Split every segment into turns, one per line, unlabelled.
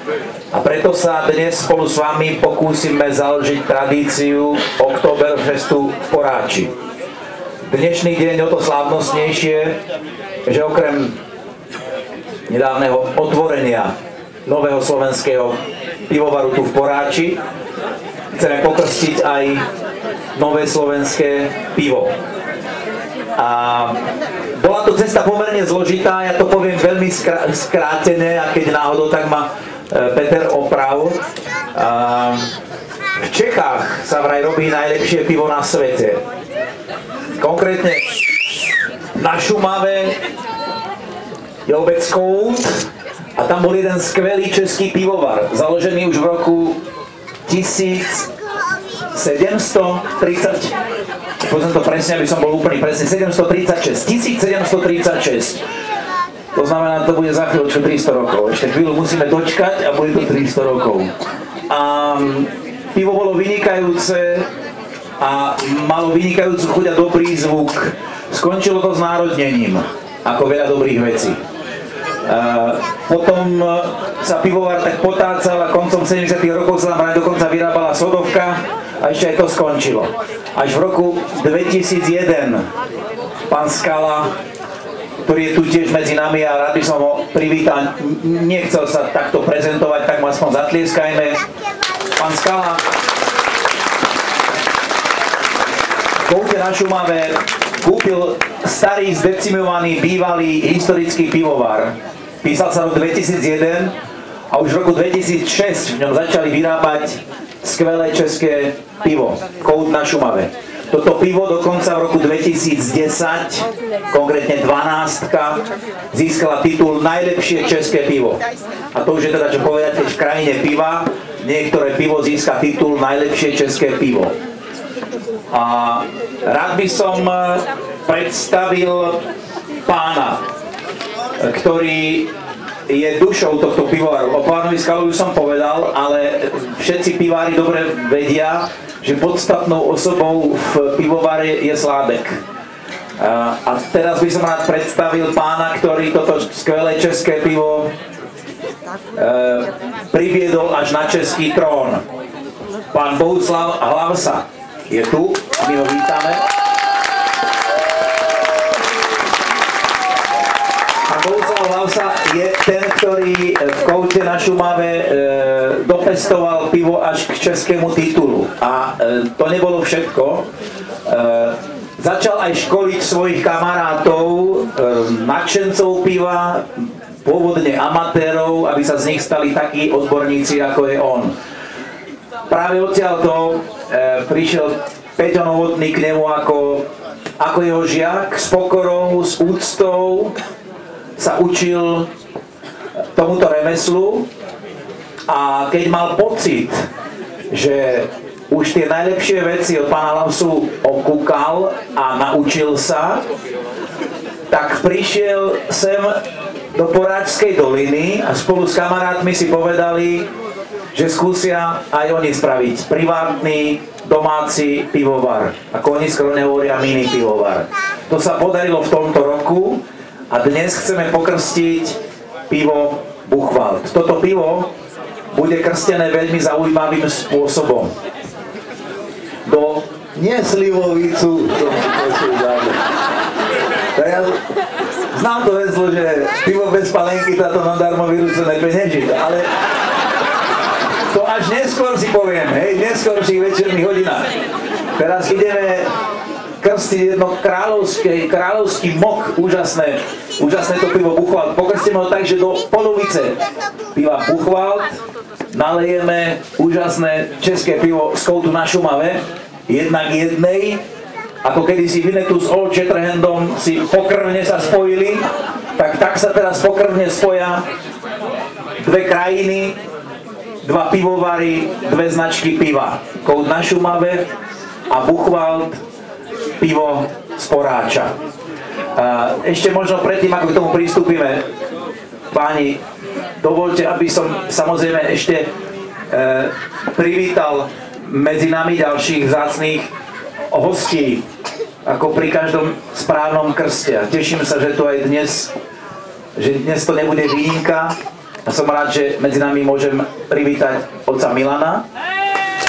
A preto sa dnes spolu s vami pokúsime založiť tradíciu Oktoberfestu v Poráči. Dnešný deň o to slávnostnejšie, že okrem nedávneho otvorenia nového slovenského pivovaru tu v Poráči chceme pokrstiť aj nové slovenské pivo. A bola to cesta pomerne zložitá, ja to poviem veľmi skrátené, a keď náhodou, tak ma Peter oprav. V Čechách sa vraj robí najlepšie pivo na svete. Konkrétne na Šumave je obec Kout a tam bol jeden skvelý český pivovar, založený už v roku 1730, poviem to presne, aby som bol úplný presne, 1736. To znamená, to bude za chvíľočku 300 rokov. Ešte chvíľu musíme dočkať a bude to 300 rokov. A pivo bolo vynikajúce a malo vynikajúcu chuť a dobrý zvuk. Skončilo to s národnením, ako veľa dobrých vecí. Potom sa pivovar tak potácal a koncom 70. rokov sa tam dokonca vyrábala sodovka a ešte aj to skončilo. Až v roku 2001 pán Skala, ktorý je tu tiež medzi nami a rád by som ho privítal, nechcel sa takto prezentovať, tak mu aspoň zatlieskajme. Pán Skala v Koute na Šumave kúpil starý, zdecimovaný, bývalý historický pivovar. Písal sa rok 2001 a už v roku 2006 v ňom začali vyrábať skvelé české pivo. Kout na Šumave. Toto pivo dokonca v roku 2010, konkrétne 12, získala titul Najlepšie české pivo. A to už je teda čo povedať, keď v krajine piva niektoré pivo získa titul Najlepšie české pivo. A rád by som predstavil pána, ktorý je dušou tohto pivovaru. O pánovi Skalovi som povedal, ale všetci pivári dobre vedia, že podstatnou osobou v pivovare je Sládek. A teraz by som rád predstavil pána, ktorý toto skvelé české pivo priviedol až na český trón. Pán Bohuslav Hlavsa je tu, my ho vítame. Pán Bohuslav Hlavsa je ten, ktorý v Koute na Šumave dopestoval pivo až k českému titulu. A to nebolo všetko. Začal aj školiť svojich kamarátov, nadšencov piva, pôvodne amatérov, aby sa z nich stali takí odborníci, ako je on. Práve odtiaľto prišiel Peťo Novotný k nemu ako jeho žiak, s pokorou, s úctou sa učil tomuto remeslu a keď mal pocit, že už tie najlepšie veci od pána Hlavsu okúkal a naučil sa, tak prišiel sem do Poráčskej doliny a spolu s kamarátmi si povedali, že skúsia aj oni spraviť privátny, domáci pivovar. Ako oni skromne hovoria, mini pivovar. To sa podarilo v tomto roku a dnes chceme pokrstiť pivo Buchwald. Toto pivo bude krstené veľmi zaujímavým spôsobom. Do Slivovicu. Ja znám to heslo, že pivo bez palenky táto nadarmo vyrúcené penieži, ale to až neskôr si poviem, hej, neskôr v večerných hodinách. Teraz ideme krstiť jedno kráľovský mok, úžasné to pivo Buchwald. Pokrstíme ho tak, že do polovice piva Buchwald nalejeme úžasné české pivo z Koutu na Šumave, jednak jednej, ako kedysi Vinetu s Old Shatterhandom si pokrvne sa spojili, tak sa teraz pokrvne spoja dve krajiny, dva pivovary, dve značky piva. Kout na Šumave a Buchwald, pivo z Poráča. Ešte možno predtým, ako k tomu pristúpime, páni, dovolte, aby som samozrejme ešte privítal medzi nami ďalších vzácnych hostí, ako pri každom správnom krste. Teším sa, že tu aj dnes to nebude výnimka, A som rád, že medzi nami môžem privítať otca Milana.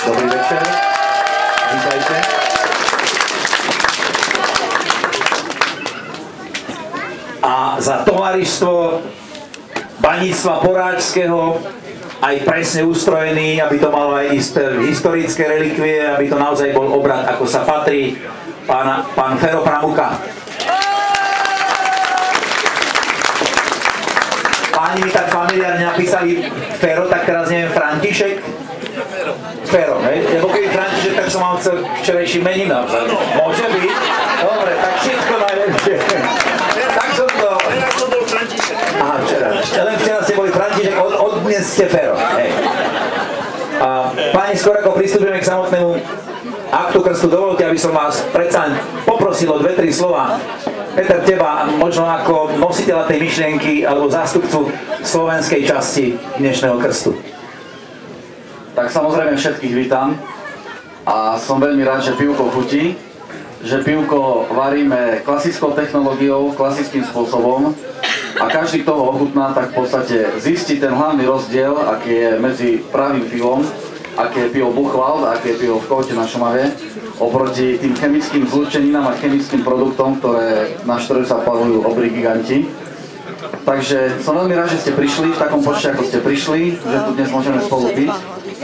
Dobrý večer. Vítajte. A za tovaristvo baníctva poráčského aj presne ustrojený, aby to malo aj isté historické relikvie, aby to naozaj bol obrad, ako sa patrí, pán Fero Pramuka. Páni mi tak familiárne napísali Fero, tak teraz neviem, František? Fero, hej? Lebo keby František, tak som mal včerajší menin naozaj. Môže byť? Dobre, tak všetko najlepšie. Tak som to... Včera som bol František. Aha, včera. Len včera ste boli František, od dnes ste Fero. Hej. A páni, skôr ako pristúpime k samotnému aktu krstu, dovolte, aby som vás predsa poprosil o 2-3 slova. Peter, teba možno ako nositeľa tej myšlienky alebo zástupcu slovenskej časti dnešného krstu.
Tak samozrejme všetkých vítam a som veľmi rád, že pivko chutí, že pivko varíme klasickou technológiou, klasickým spôsobom a každý, kto ho ochutná, tak v podstate zistí ten hlavný rozdiel, aký je medzi pravým pivom, aké je pivo Buchwald, aké je pivo v Koute na Šumave, oproti tým chemickým zlúčeninám a chemickým produktom, na ktoré sa plavujú obrí giganti. Takže som veľmi rád, že ste prišli v takom počte, ako ste prišli, že tu dnes môžeme spolu piť.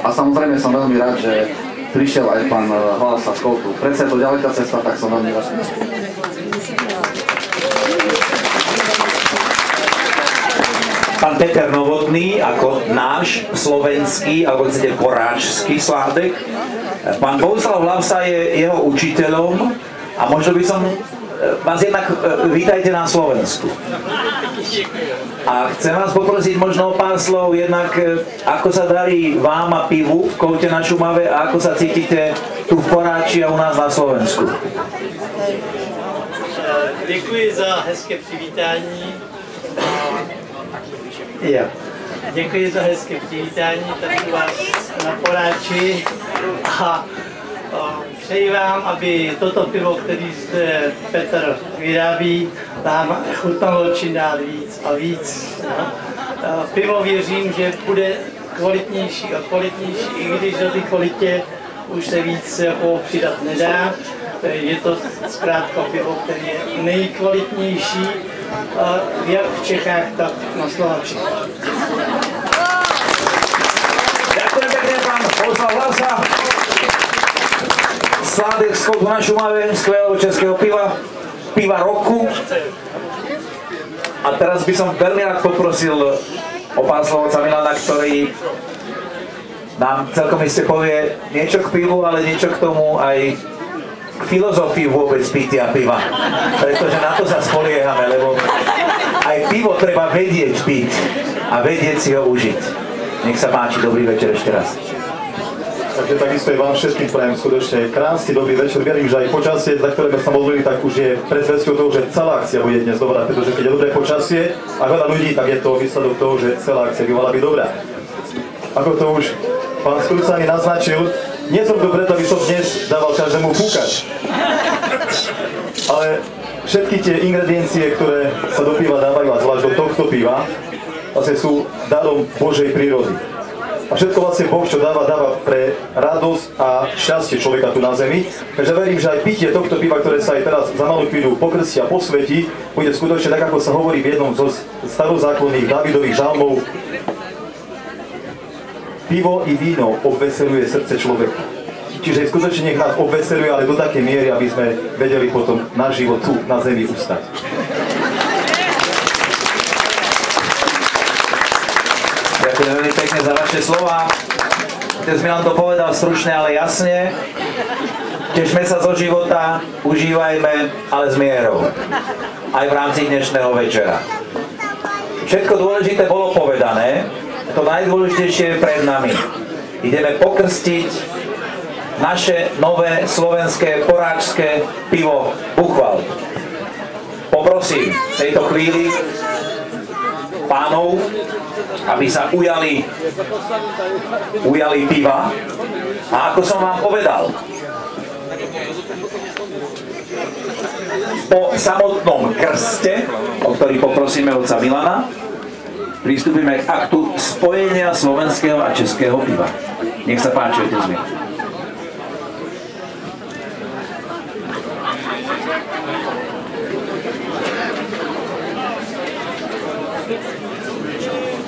A samozrejme som veľmi rád, že prišiel aj pán Hlasa z Koutu. Predsa je to ďaleká cesta, tak som veľmi rád.
Pán Peter Novotný, ako náš slovenský, alebo chcete poráčský sládek. Pán Bohuslav Hlavsa je jeho učiteľom a možno by som vás jednak vítajte na Slovensku. A chcem vás poprosiť možno o pár slov, jednak ako sa darí vám a pivu v Koute na Šumave a ako sa cítite tu v Poráči a u nás na Slovensku.
Děkuji za hezké přivítání.
Ja.
Děkuji za hezké přivítání tady u vás na Poráči a přeji vám, aby toto pivo, který zde Petr vyrábí, vám chutnalo čím dál víc a víc. Pivo věřím, že bude kvalitnější a kvalitnější, i když do té kvalitě už se víc přidat nedá. Je to zkrátka pivo, které je nejkvalitnější jak v Čechách, tak na Slováčku.
Ďakujem pekne, pán Bohuslav Hlavsa. Sládek z Koutu na Šumave, skvelého českého piva, piva roku. A teraz by som veľmi rád poprosil o pár slov otca Milana, ktorý nám celkom iste povie niečo k pivu, ale niečo k tomu aj k filozofii vôbec pitia piva. Pretože na to sa spoliehame, lebo aj pivo treba vedieť piť a vedieť si ho užiť. Nech sa páči, dobrý večer ešte raz.
Takže takisto je vám všetkým prajem skutočne krásny dobrý večer. Verím, že aj počasie, za ktoré sme sa modlili, tak už je predzvesťou toho, že celá akcia bude dnes dobrá, pretože keď je dobré počasie a veľa ľudí, tak je to výsledok toho, že celá akcia by mala byť dobrá. Ako to už pán Skurca mi naznačil, nie som tu preto, aby som dnes dával každému fúkať. Ale všetky tie ingrediencie, ktoré sa do piva dávajú, a zvlášť do tohto piva, vlastne sú darom Božej prírody. A všetko vlastne Boh, čo dáva pre radosť a šťastie človeka tu na zemi. Takže verím, že aj pitie tohto piva, ktoré sa aj teraz za malú chvíľu pokrstí a posvetí, bude skutočne tak, ako sa hovorí v jednom zo starozákonných Dávidových žalmov. Pivo i víno obveseluje srdce človeka. Čiže skutočne nech nás obveseluje, ale do takej miery, aby sme vedeli potom náš život tu na zemi ustať.
Ďakujem veľmi pekne za vaše slova. Dnes Milan to povedal stručne, ale jasne. Tešme sa zo života, užívajme, ale s mierou. Aj v rámci dnešného večera. Všetko dôležité bolo povedané, to najdôležitejšie je pred nami. Ideme pokrstiť naše nové slovenské poráčské pivo Buchwald. Poprosím v tejto chvíli pánov, aby sa ujali piva. A ako som vám povedal, po samotnom krste, o ktorý poprosíme otca Milana, pristúpime k aktu spojenia slovenského a českého piva. Nech sa páči, otec mi.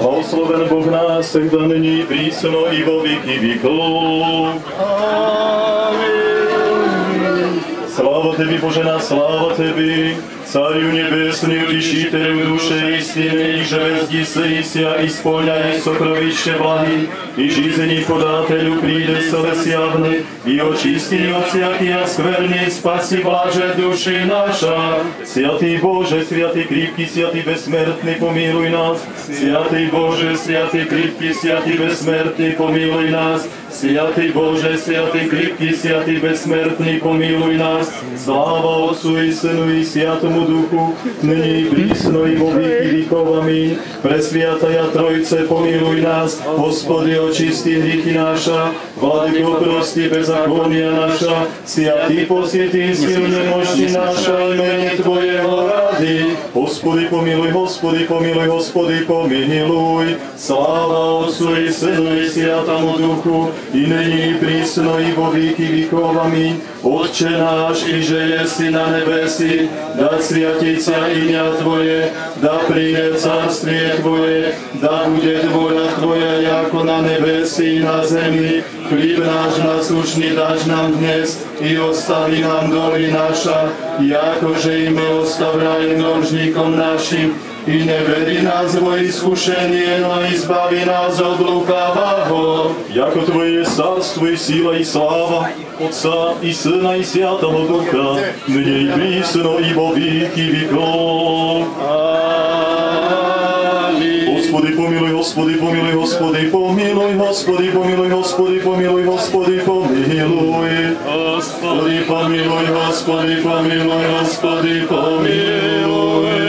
Osloven Boh nás, всегда nyní prísno i vo věky věkov. Sláva Tebi, Bože náš, sláva Tebi, Царю Небесный, Утешителю душе истины, и же воздействия исполняй сокровище благи, и жизни подателю приде селес явны, и очисти от всякие скверни, спаси блаже души наша. Святый Боже, святый крепкий, святый бессмертный, помилуй нас. Святый Боже, святый крепкий, святый бессмертный, помилуй нас. Святый Боже, святый крепкий, святый бессмертный, помилуй нас. Слава Отцу и Сыну и Святому Духу, ныне и присно и во веки веков. Аминь. Пресвятая Тройце, помилуй нас. Господи, очисти грехи наша. Владыко, прости беззакония наша. Святый, посвети силу немощи наша, имени Твоего ради. Господи, помилуй, Господи, помилуй, Господи, помилуй. Слава Отцу и Сыну и Святому Духу, и ныне и присно и во веки веков. Аминь. Отче наш, иже еси на небеси, да святится имя Твое, да придет царствие Твое, да будет воля Твоя, яко на небеси и на земли. Хлеб наш насущный дашь нам днес, и остави нам долги наша, якоже и мы оставляем должником нашим. И не веди нас во искушение, но избави нас от лукавого. Яко Твое царство и сила и слава, Отца и Сына и Святого Духа, ныне и присно и во веки веков. Аминь. Господи, помилуй, Господи, помилуй, Господи, помилуй, Господи, помилуй, Господи, помилуй, Господи, помилуй. Господи, помилуй, Господи, помилуй, Господи, помилуй.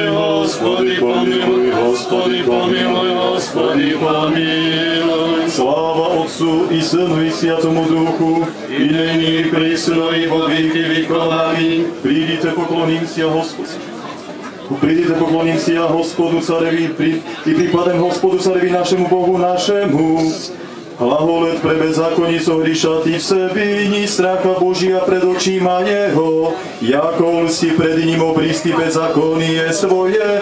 Господи, помилуй, Господи, помилуй, Господи, помилуй. Слава Отцу и Сыну и Святому Духу, и ныне и присно и во веки веков. Аминь. Придите, поклонимся Господу. Придите, поклонимся Господу Цареви и припадем Господу Цареvi našemu Bohu našemu. Hlavoled pre bezzákonní sohrišatí v sebi, ni stracha Božia pred očíma Jeho, jako lsti pred ním obristy bezzákonnie svoje,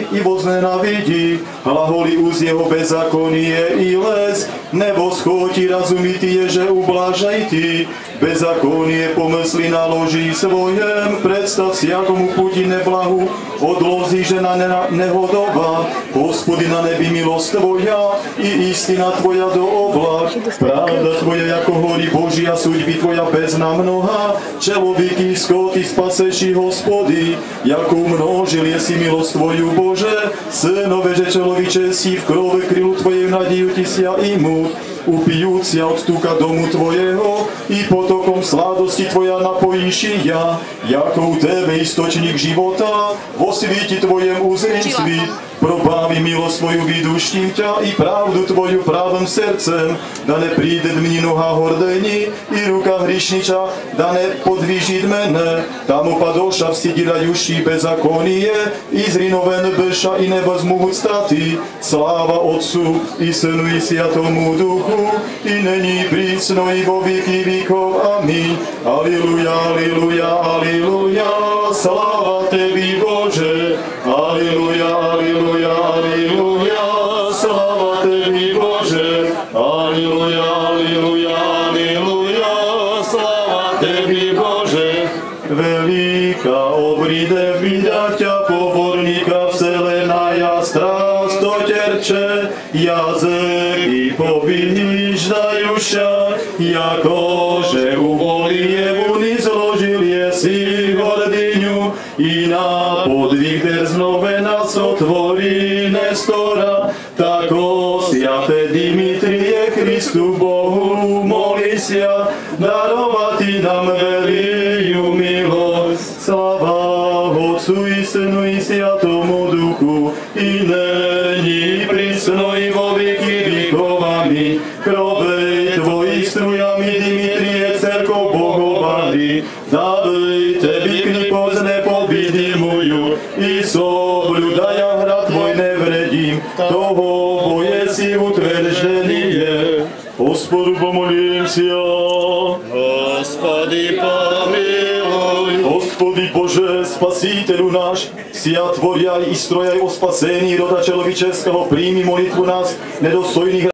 i voznenavidí. Hlaholi úz jeho bezzákonnie i les, nebo schoti razumiti je, že ublážaj ty. Bezzákonnie pomysli naloží svojem, predstav si jakomu puti neblahu, odloží žena nehodová. Hospody na nebi milosť Tvoja i istina Tvoja do oblak. Pravda Tvoja jako hory Božia, súďby Tvoja bezna mnoha. Člověky skoty spaseši Hospody, jako umnožil jesi milosť Tvoju Bože. Synove, že človíče si v krove krylu Tvojej nadiju ti sia imu. Upijúcia od túka domu Tvojeho i potokom sládosti Tvoja napojíš ja, jako u Tebe istočník života, vo svíti Tvojem uzrím svít. Probávi milosť Tvoju, vyduštím ťa i pravdu Tvoju pravým srdcem, da ne príde mni noha hordení i ruka hrišniča, da ne podvížiť mene. Tam opadoša vstidirajuší bezakonie i zrinoven beša i nebozmúť staty. Sláva Otcu i Synu i Sviatomu Duchu, i není prísno i vo veky vekov. Amin. Aleluja, aleluja, aleluja, sláva Tebi Bože. Aleluja, aleluja, aleluja, sláva Tebi Bože. Aleluja, aleluja, aleluja, sláva Tebi Bože. Veľká obride vidať ťa povorníka vselená ja strastoterče, jazyky povyždajuša, jakože uvolievu ni zložil jesi hordyňu i na podvih drznovena sotvorí Nestora, tako sviate Dimitrie Christu Bohu molisia, darovati nám veliju milosť. Slava Otcu i Synu i Sviatomu Duchu, i není prisno i vo veky vekov. Amin. Krovej Tvojich strujami Dimitrie cerkov bohovali, dávej Tebi knipozne pobydimujú, i sobľudaja hra Tvoj nevredím, to Господу помолимся.
Господи, помилуй.
Господи Боже, Spasiteľu náš, sia tvoria i stroja o spasení roda človečeského, príjmi molitvu nás, nedostojných